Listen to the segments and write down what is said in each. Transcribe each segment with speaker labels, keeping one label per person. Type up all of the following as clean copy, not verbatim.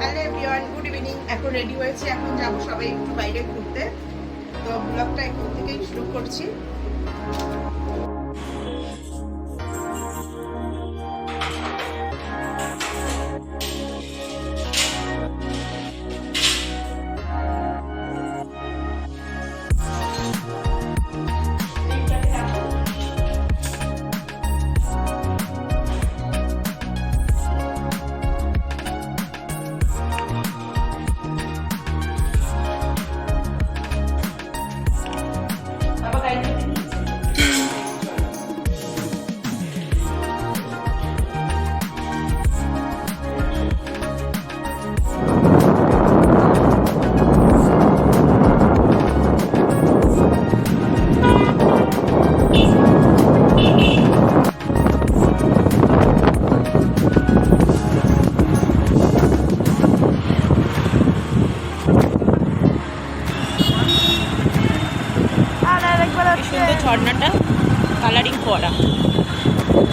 Speaker 1: Hello everyone, good evening. এখন ready হয়েছে, এখন যাবো সবাই একটু বাইরে ঘুরতে। তো ব্লগটা এখন থেকেই শুরু করছি। সুন্দর ঝর্ণাটা কালারিং করা,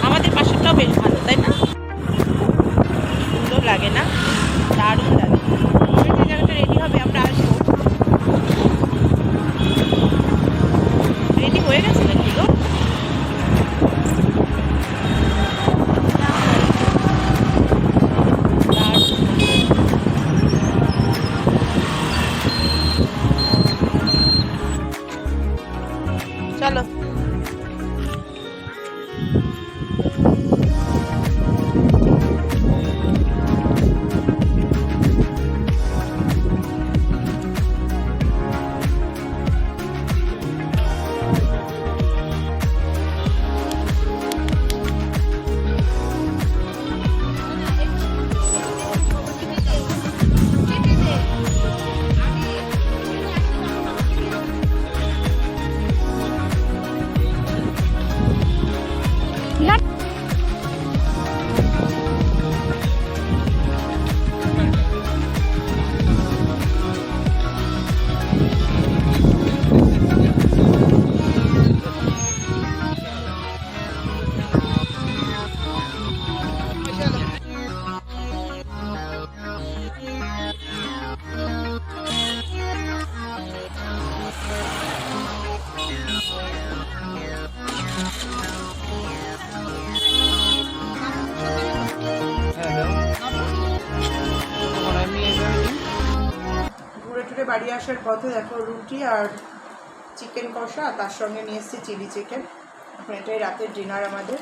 Speaker 1: আমাদের পাশেরটাও বেশ ভালো, তাই না? সুন্দর লাগে না? দারুণ লাগে। যে জায়গাটা রেডি হবে আমরা আসবো। রেডি হয়ে গেছে নাকি গো? চলো ঘুরে বাড়ি আসার পথে দেখো রুটি আর চিকেন কষা, তার সঙ্গে নিয়ে এসেছি চিলি চিকেন। এখন এটাই রাতের ডিনার আমাদের।